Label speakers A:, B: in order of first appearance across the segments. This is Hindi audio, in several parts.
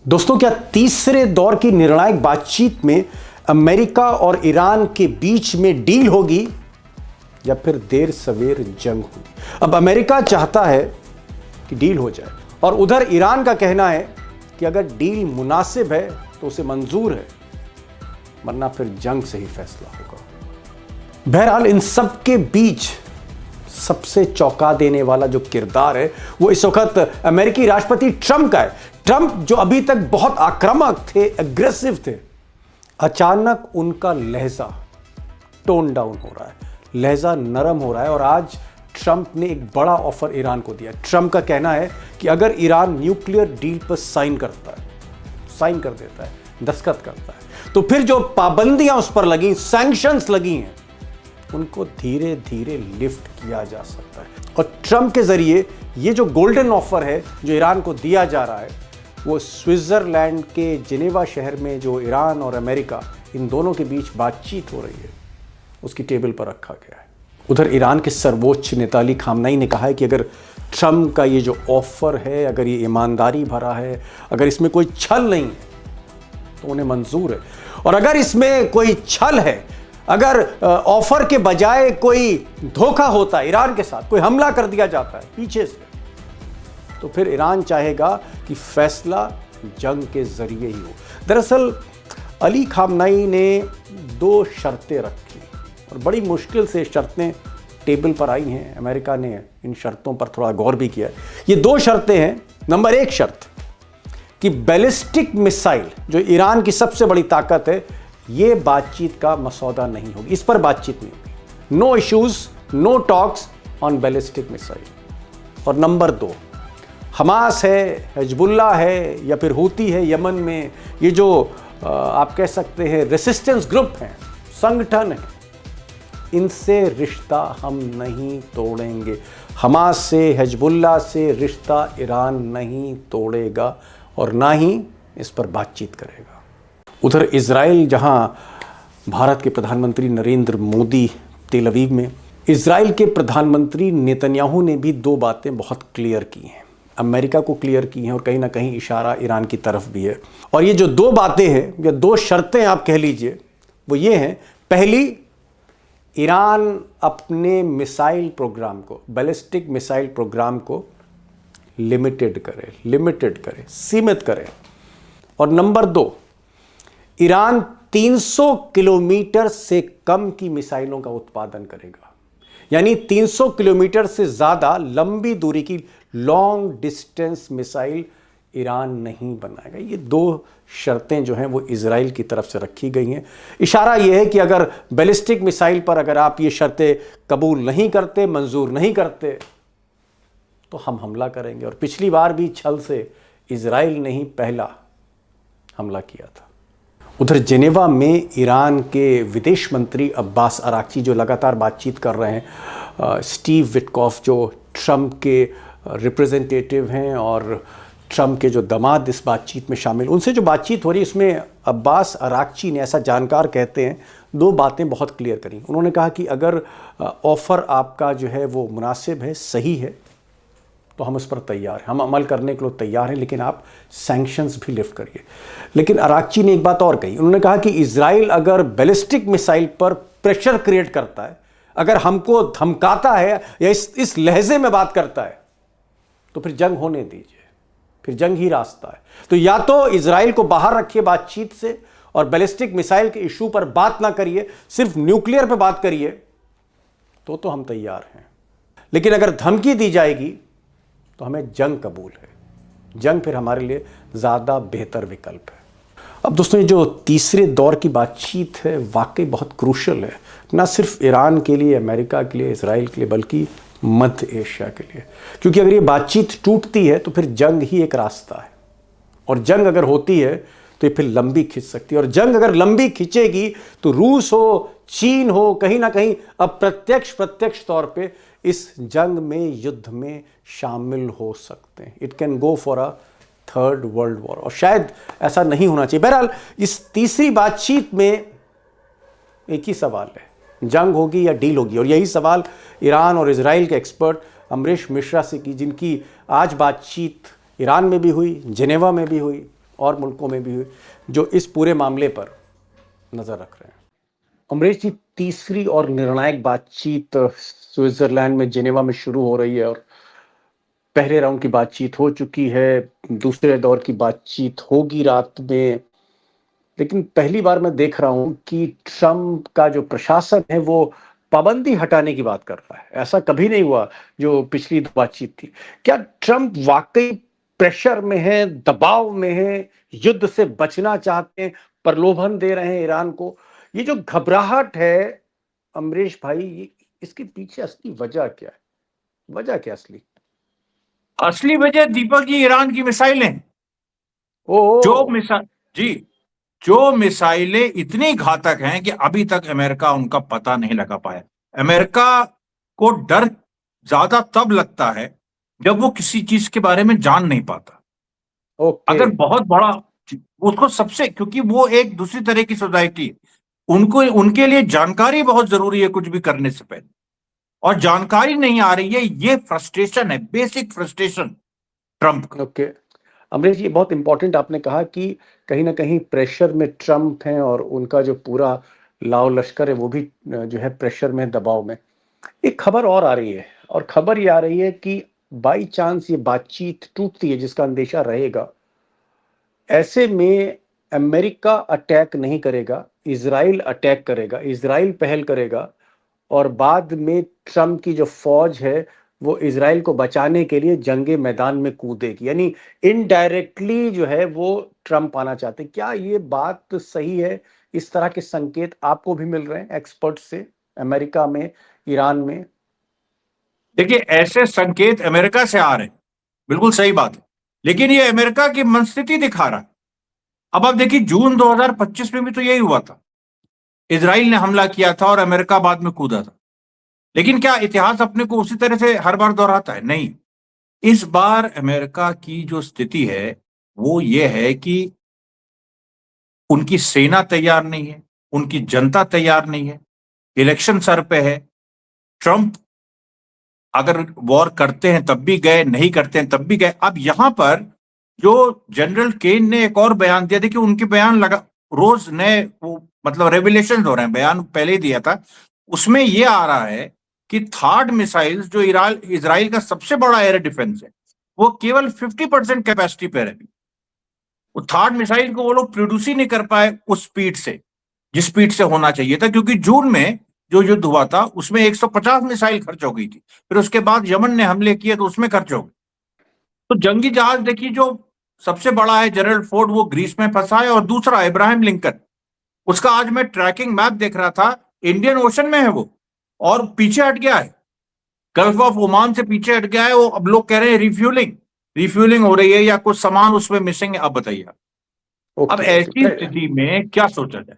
A: दोस्तों, क्या तीसरे दौर की निर्णायक बातचीत में अमेरिका और ईरान के बीच में डील होगी या फिर देर सवेर जंग होगी? अब अमेरिका चाहता है कि डील हो जाए और उधर ईरान का कहना है कि अगर डील मुनासिब है तो उसे मंजूर है, वरना फिर जंग से ही फैसला होगा। बहरहाल इन सब के बीच सबसे चौंका देने वाला जो किरदार है वो इस वक्त अमेरिकी राष्ट्रपति ट्रंप का है। ट्रंप जो अभी तक बहुत आक्रामक थे, एग्रेसिव थे, अचानक उनका लहजा टोन डाउन हो रहा है, लहजा नरम हो रहा है और आज ट्रंप ने एक बड़ा ऑफर ईरान को दिया। ट्रंप का कहना है कि अगर ईरान न्यूक्लियर डील पर साइन कर देता है, दस्तखत करता है, तो फिर जो पाबंदियां उस पर लगी, सैंक्शंस लगी हैं, उनको धीरे धीरे लिफ्ट किया जा सकता है। और ट्रंप के जरिए ये जो गोल्डन ऑफर है जो ईरान को दिया जा रहा है, वो स्विट्जरलैंड के जिनेवा शहर में जो ईरान और अमेरिका इन दोनों के बीच बातचीत हो रही है, उसकी टेबल पर रखा गया है। उधर ईरान के सर्वोच्च नेता अली खामनेई ने कहा है कि अगर ट्रंप का ये जो ऑफर है, अगर ये ईमानदारी भरा है, अगर इसमें कोई छल नहीं है तो उन्हें मंजूर है, और अगर इसमें कोई छल है, अगर ऑफर के बजाय कोई धोखा होता है ईरान के साथ, कोई हमला कर दिया जाता है पीछे से, तो फिर ईरान चाहेगा कि फैसला जंग के जरिए ही हो। दरअसल अली खामनेई ने दो शर्तें रखी और बड़ी मुश्किल से शर्तें टेबल पर आई हैं। अमेरिका ने इन शर्तों पर थोड़ा गौर भी किया। ये दो शर्तें हैं। नंबर एक शर्त कि बैलिस्टिक मिसाइल जो ईरान की सबसे बड़ी ताकत है, ये बातचीत का मसौदा नहीं होगी, इस पर बातचीत नहीं होगी। No issues, no talks on ballistic missile. और नंबर दो, हमास है, हिजबुल्लाह है या फिर हूती है यमन में, ये जो आप कह सकते हैं रेसिस्टेंस ग्रुप हैं, संगठन है, इनसे रिश्ता हम नहीं तोड़ेंगे। हमास से, हिजबुल्लाह से रिश्ता ईरान नहीं तोड़ेगा और ना ही इस पर बातचीत करेगा। उधर इजराइल, जहां भारत के प्रधानमंत्री नरेंद्र मोदी तेल अवीव में, इजराइल के प्रधानमंत्री नेतन्याहू ने भी दो बातें बहुत क्लियर की हैं, अमेरिका को क्लियर की हैं और कहीं ना कहीं इशारा ईरान की तरफ भी है। और ये जो दो बातें हैं या दो शर्तें आप कह लीजिए, वो ये हैं, पहली, ईरान अपने मिसाइल प्रोग्राम को, बैलिस्टिक मिसाइल प्रोग्राम को लिमिटेड करे, सीमित करे। और नंबर दो, ईरान 300 किलोमीटर से कम की मिसाइलों का उत्पादन करेगा, यानी 300 किलोमीटर से ज्यादा लंबी दूरी की लॉन्ग डिस्टेंस मिसाइल ईरान नहीं बनाएगा। ये दो शर्तें जो हैं वो इजराइल की तरफ से रखी गई हैं। इशारा ये है कि अगर बैलिस्टिक मिसाइल पर अगर आप ये शर्तें कबूल नहीं करते, मंजूर नहीं करते, तो हम हमला करेंगे। और पिछली बार भी छल से इजराइल ने ही पहला हमला किया था। उधर जिनेवा में ईरान के विदेश मंत्री अब्बास अराक्ची जो लगातार बातचीत कर रहे हैं, स्टीव विटकॉफ जो ट्रंप के रिप्रेजेंटेटिव हैं और ट्रंप के जो दामाद इस बातचीत में शामिल, उनसे जो बातचीत हो रही है उसमें अब्बास अराक्ची ने, ऐसा जानकार कहते हैं, दो बातें बहुत क्लियर करी। उन्होंने कहा कि अगर ऑफ़र आपका जो है वो मुनासिब है, सही है, तो हम उस पर तैयार हैं, हम अमल करने के लिए तैयार हैं, लेकिन आप सैंक्शंस भी लिफ्ट करिए। लेकिन अराक्ची ने एक बात और कही, उन्होंने कहा कि इजराइल अगर बैलिस्टिक मिसाइल पर प्रेशर क्रिएट करता है, अगर हमको धमकाता है या इस लहजे में बात करता है, तो फिर जंग होने दीजिए, फिर जंग ही रास्ता है। तो या तो इजराइल को बाहर रखिए बातचीत से और बैलिस्टिक मिसाइल के इशू पर बात ना करिए, सिर्फ न्यूक्लियर पर बात करिए, तो हम तैयार हैं। लेकिन अगर धमकी दी जाएगी तो हमें जंग कबूल है, जंग फिर हमारे लिए ज़्यादा बेहतर विकल्प है। अब दोस्तों, ये जो तीसरे दौर की बातचीत है वाकई बहुत क्रूशल है, ना सिर्फ ईरान के लिए, अमेरिका के लिए, इजराइल के लिए, बल्कि मध्य एशिया के लिए। क्योंकि अगर ये बातचीत टूटती है तो फिर जंग ही एक रास्ता है, और जंग अगर होती है तो ये फिर लंबी खिंच सकती है, और जंग अगर लंबी खिंचेगी तो रूस हो, चीन हो, कहीं ना कहीं प्रत्यक्ष तौर पे इस जंग में, युद्ध में शामिल हो सकते हैं। It can go for a third world war, और शायद ऐसा नहीं होना चाहिए। बहरहाल इस तीसरी बातचीत में एक ही सवाल है, जंग होगी या डील होगी, और यही सवाल ईरान और इजराइल के एक्सपर्ट अमरीश मिश्रा से की, जिनकी आज बातचीत ईरान में भी हुई, जिनेवा में भी हुई, और मुल्कों में भी जो इस पूरे मामले पर नज़र रख रहे हैं। अमरीश जी, तीसरी और निर्णायक बातचीत स्विट्जरलैंड में जेनेवा में शुरू हो रही है और पहले राउंड की बातचीत हो चुकी है, दूसरे दौर की बातचीत होगी रात में। लेकिन पहली बार मैं देख रहा हूं कि ट्रंप का जो प्रशासन है वो पाबंदी हटाने की बात कर रहा है। ऐसा कभी नहीं हुआ जो पिछली बातचीत थी। क्या ट्रंप वाकई प्रेशर में है, दबाव में है, युद्ध से बचना चाहते हैं, प्रलोभन दे रहे हैं ईरान को? ये जो घबराहट है अमरीश भाई, इसके पीछे असली वजह क्या है? वजह क्या असली?
B: असली वजह दीपक जी ईरान की मिसाइलें।
A: ओ
B: जो मिसाइल जी जो मिसाइलें इतनी घातक हैं कि अभी तक अमेरिका उनका पता नहीं लगा पाया। अमेरिका को डर ज्यादा तब लगता है जब वो किसी चीज के बारे में जान नहीं पाता।
A: ओके।
B: अगर बहुत बड़ा उसको सबसे, क्योंकि वो एक दूसरी तरह की सोसाइटी है, उनको उनके लिए जानकारी बहुत जरूरी है कुछ भी करने से पहले, और जानकारी नहीं आ रही है। ये फ्रस्ट्रेशन है, बेसिक फ्रस्ट्रेशन ट्रंप का।
A: ओके, अमरीश जी, बहुत इंपॉर्टेंट आपने कहा कि कहीं ना कहीं प्रेशर में ट्रम्प हैं और उनका जो पूरा लाव लश्कर है वो भी जो है प्रेशर में, दबाव में। एक खबर और आ रही है, और खबर ये आ रही है कि बाई चांस ये बातचीत टूटती है, जिसका अंदेशा रहेगा, ऐसे में अमेरिका अटैक नहीं करेगा, इजराइल अटैक करेगा, इजराइल पहल करेगा, और बाद में ट्रम्प की जो फौज है वो इजराइल को बचाने के लिए जंगे मैदान में कूदेगी। यानी इनडायरेक्टली जो है वो ट्रम्प आना चाहते हैं। क्या ये बात सही है? इस तरह के संकेत आपको भी मिल रहे हैं एक्सपर्ट से, अमेरिका में, ईरान में?
B: देखिए, ऐसे संकेत अमेरिका से आ रहे हैं, बिल्कुल सही बात है, लेकिन ये अमेरिका की मनस्थिति दिखा रहा है। अब आप देखिए, जून 2025 में भी तो यही हुआ था। इजराइल ने हमला किया था और अमेरिका बाद में कूदा था। लेकिन क्या इतिहास अपने को उसी तरह से हर बार दोहराता है? नहीं। इस बार अमेरिका की जो स्थिति है वो ये है कि उनकी सेना तैयार नहीं है, उनकी जनता तैयार नहीं है, इलेक्शन सर पे है। ट्रंप अगर वॉर करते हैं तब भी गए, नहीं करते हैं तब भी गए। अब यहां पर जो जनरल केन ने एक और बयान दिया, देखिए उनके बयान लगा रोज नए, वो मतलब रेवलेशन हो रहे हैं। बयान पहले ही दिया था, उसमें यह आ रहा है कि थर्ड मिसाइल्स जो इजराइल का सबसे बड़ा एयर डिफेंस है, वो केवल 50% कैपेसिटी पे है। वो थर्ड मिसाइल को वो लोग प्रोड्यूस ही नहीं कर पाए उस स्पीड से, जिस स्पीड से होना चाहिए था, क्योंकि जून में जो युद्ध हुआ था उसमें 150 मिसाइल खर्च हो गई थी। फिर उसके बाद यमन ने हमले किए तो उसमें खर्च हो गए। तो जंगी जहाज देखिए, जो सबसे बड़ा है जनरल फोर्ड, वो ग्रीस में फंसा है, और दूसरा इब्राहिम लिंकन, उसका आज मैं ट्रैकिंग मैप देख रहा था, इंडियन ओशन में है वो, और पीछे हट गया है, गल्फ ऑफ ओमान से पीछे हट गया है वो। अब लोग कह रहे हैं रिफ्यूलिंग रिफ्यूलिंग हो रही है या कुछ सामान उसमें मिसिंग है। अब बताइए, अब
A: ओके ओके।
B: ऐसी स्थिति में क्या सोचा जाए?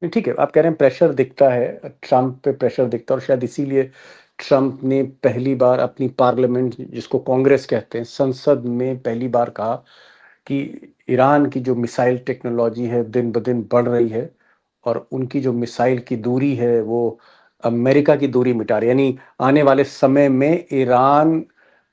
A: नहीं, ठीक है, आप कह रहे हैं प्रेशर दिखता है, ट्रम्प पे प्रेशर दिखता है, और शायद इसीलिए ट्रम्प ने पहली बार अपनी पार्लियामेंट, जिसको कांग्रेस कहते हैं, संसद में पहली बार कहा कि ईरान की जो मिसाइल टेक्नोलॉजी है दिन ब दिन बढ़ रही है, और उनकी जो मिसाइल की दूरी है वो अमेरिका की दूरी मिटा रही है। यानी आने वाले समय में ईरान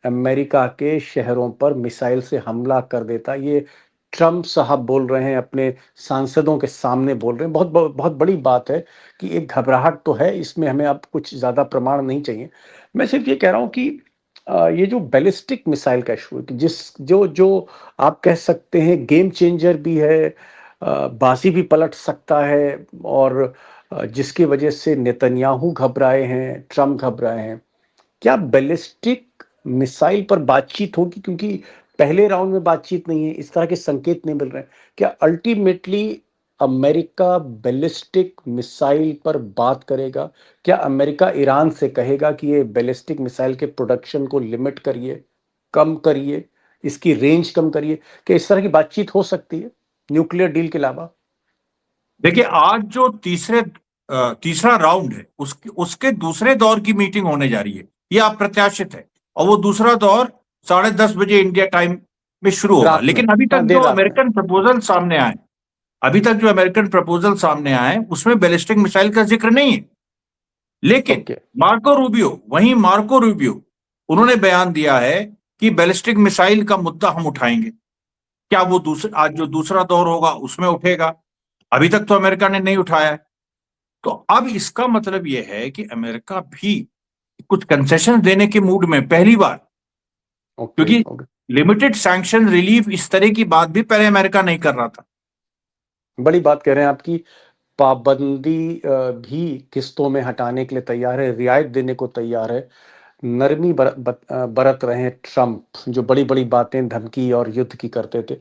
A: अमेरिका के शहरों पर मिसाइल से हमला कर देता। ये ट्रम्प साहब बोल रहे हैं, अपने सांसदों के सामने बोल रहे हैं। बहुत बहुत बड़ी बात है कि एक घबराहट तो है इसमें, हमें अब कुछ ज़्यादा प्रमाण नहीं चाहिए। मैं सिर्फ ये कह रहा हूँ कि ये जो बैलिस्टिक मिसाइल का इशू है, कि जिस जो जो आप कह सकते हैं गेम चेंजर भी है, बाजी भी पलट सकता है, और जिसकी वजह से नेतन्याहू घबराए हैं, ट्रम्प घबराए हैं। क्या बैलिस्टिक मिसाइल पर बातचीत होगी? क्योंकि पहले राउंड में बातचीत नहीं है, इस तरह के संकेत नहीं मिल रहे हैं। क्या अल्टीमेटली अमेरिका बैलिस्टिक मिसाइल पर बात करेगा? क्या अमेरिका ईरान से कहेगा कि ये बैलिस्टिक मिसाइल के प्रोडक्शन को लिमिट करिए, कम करिए, इसकी रेंज कम करिए? क्या इस तरह की बातचीत हो सकती है न्यूक्लियर डील के अलावा?
B: देखिए, आज जो तीसरा राउंड है, उसके उसके दूसरे दौर की मीटिंग होने जा रही है, ये अप्रत्याशित है। और वो दूसरा दौर 10:30 इंडिया टाइम में शुरू होगा।
A: रात में,
B: लेकिन अभी तक
A: हाँ,
B: जो
A: देर रात में।
B: अमेरिकन प्रपोजल सामने आए उसमें बैलिस्टिक मिसाइल का जिक्र नहीं है। लेकिन
A: ओके।
B: मार्को रूबियो, उन्होंने बयान दिया है कि बैलिस्टिक मिसाइल का मुद्दा हम उठाएंगे। क्या वो आज जो दूसरा दौर होगा उसमें उठेगा? अभी तक तो अमेरिका ने नहीं उठाया है। तो अब इसका मतलब यह है कि अमेरिका भी कुछ कंसेशन देने के मूड में पहली बार,
A: ओके
B: क्योंकि
A: ओके,
B: लिमिटेड सैंक्शन रिलीफ इस तरह की बात भी पहले अमेरिका नहीं कर रहा था।
A: बड़ी बात कह रहे हैं आपकी। पाबंदी भी किस्तों में हटाने के लिए तैयार है, रियायत देने को तैयार है। नरमी बरत रहे हैं ट्रंप, जो बड़ी बड़ी बातें धमकी और युद्ध की करते थे।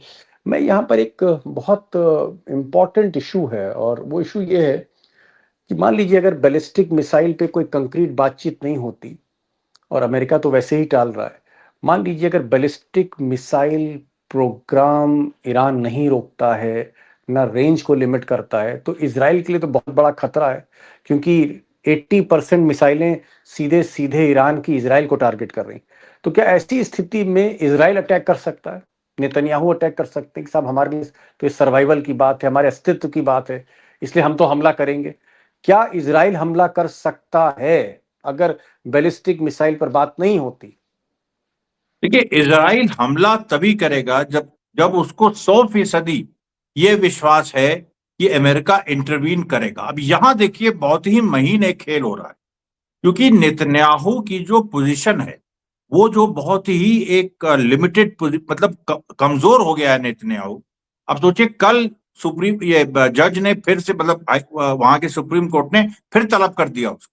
A: मैं यहाँ पर एक बहुत इम्पॉर्टेंट इशू है, और वो इशू ये है कि मान लीजिए अगर बैलिस्टिक मिसाइल पे कोई कंक्रीट बातचीत नहीं होती, और अमेरिका तो वैसे ही टाल रहा है। मान लीजिए अगर बैलिस्टिक मिसाइल प्रोग्राम ईरान नहीं रोकता है, ना रेंज को लिमिट करता है, तो इसराइल के लिए तो बहुत बड़ा खतरा है, क्योंकि 80% मिसाइलें सीधे सीधे ईरान की इसराइल को टारगेट कर रही। तो क्या ऐसी स्थिति में इसराइल अटैक कर सकता है? नेतन्याहू अटैक कर सकते हैं कि साहब हमारे लिए तो ये सर्वाइवल की बात है, हमारे अस्तित्व की बात है, इसलिए हम तो हमला करेंगे। क्या इसराइल हमला कर सकता है अगर बैलिस्टिक मिसाइल पर बात नहीं होती?
B: देखिए, इजराइल हमला तभी करेगा जब जब उसको 100% ये विश्वास है कि अमेरिका इंटरवीन करेगा। अब यहां देखिए बहुत ही महीन एक खेल हो रहा है, क्योंकि नेतन्याहू की जो पोजीशन है वो जो बहुत ही एक लिमिटेड मतलब कमजोर हो गया है नेतन्याहू। अब सोचिए, कल सुप्रीम ये जज ने फिर से मतलब वहां के सुप्रीम कोर्ट ने फिर तलब कर दिया उसको।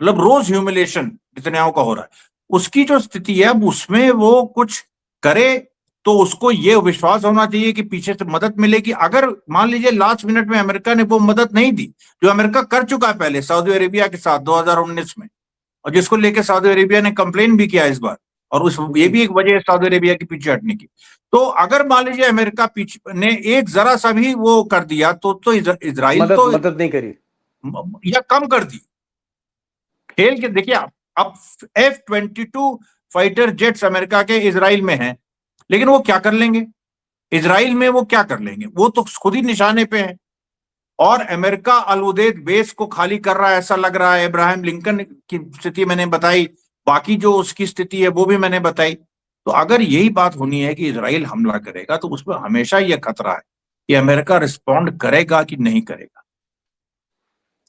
B: मतलब रोज ह्यूमिलेशन नेतन्याहू का हो रहा है। उसकी जो स्थिति है अब उसमें वो कुछ करे तो उसको ये विश्वास होना चाहिए कि पीछे से मदद मिलेगी। अगर मान लीजिए लास्ट मिनट में अमेरिका ने वो मदद नहीं दी जो अमेरिका कर चुका है पहले सऊदी अरेबिया के साथ 2019 में, और जिसको लेकर सऊदी अरेबिया ने कंप्लेन भी किया इस बार, और उस ये भी एक वजह है सऊदी अरेबिया के पीछे हटने की। तो अगर मान लीजिए अमेरिका पीछे ने एक जरा सा भी वो कर दिया तो इजराइल
A: मदद
B: तो
A: मदद नहीं करी।
B: या कम कर दी। खेल के देखिए, अब F-22 फाइटर जेट्स अमेरिका के इजराइल में हैं, लेकिन वो क्या कर लेंगे? इजराइल में वो क्या कर लेंगे? वो तो खुद ही निशाने पे है। और अमेरिका अल उदेद बेस को खाली कर रहा है ऐसा लग रहा है। इब्राहिम लिंकन की स्थिति मैंने बताई, बाकी जो उसकी स्थिति है वो भी मैंने बताई। तो अगर यही बात होनी है कि इजराइल हमला करेगा तो उसमें हमेशा यह खतरा है कि अमेरिका रिस्पॉन्ड करेगा कि नहीं करेगा।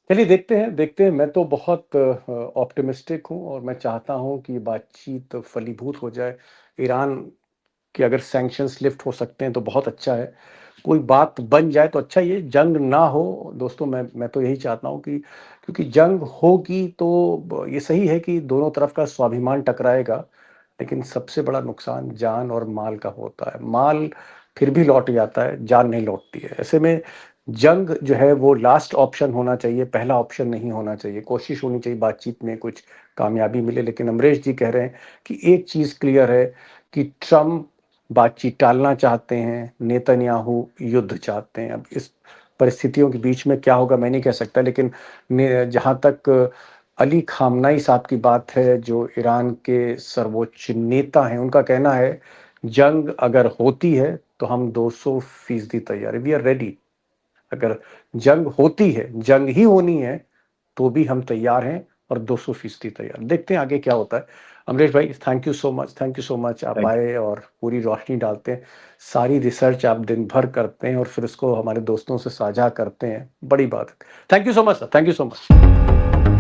A: चलिए देखते हैं। मैं तो बहुत ऑप्टिमिस्टिक हूँ, और मैं चाहता हूँ कि ये बातचीत फलीभूत हो जाए। ईरान के अगर सैंक्शंस लिफ्ट हो सकते हैं तो बहुत अच्छा है, कोई बात बन जाए तो अच्छा। ये जंग ना हो दोस्तों, मैं तो यही चाहता हूँ कि, क्योंकि जंग होगी तो ये सही है कि दोनों तरफ का स्वाभिमान टकराएगा, लेकिन सबसे बड़ा नुकसान जान और माल का होता है। माल फिर भी लौट जाता है, जान नहीं लौटती है। ऐसे में जंग जो है वो लास्ट ऑप्शन होना चाहिए, पहला ऑप्शन नहीं होना चाहिए। कोशिश होनी चाहिए बातचीत में कुछ कामयाबी मिले। लेकिन अमरीश जी कह रहे हैं कि एक चीज़ क्लियर है कि ट्रम्प बातचीत टालना चाहते हैं, नेतन्याहू युद्ध चाहते हैं। अब इस परिस्थितियों के बीच में क्या होगा मैं नहीं कह सकता, लेकिन जहाँ तक अली खामनाई साहब की बात है, जो ईरान के सर्वोच्च नेता हैं, उनका कहना है जंग अगर होती है तो हम 200% तैयार है, वी आर रेडी। अगर जंग होती है, जंग ही होनी है, तो भी हम तैयार हैं, और 200% तैयार। देखते हैं आगे क्या होता है। अमरीश भाई, thank you so much, thank you so much. आप
B: थैंक
A: आए और पूरी रोशनी डालते हैं, सारी रिसर्च आप दिन भर करते हैं और फिर उसको हमारे दोस्तों से साझा करते हैं, बड़ी बात है। Thank you so much sir, thank you so much.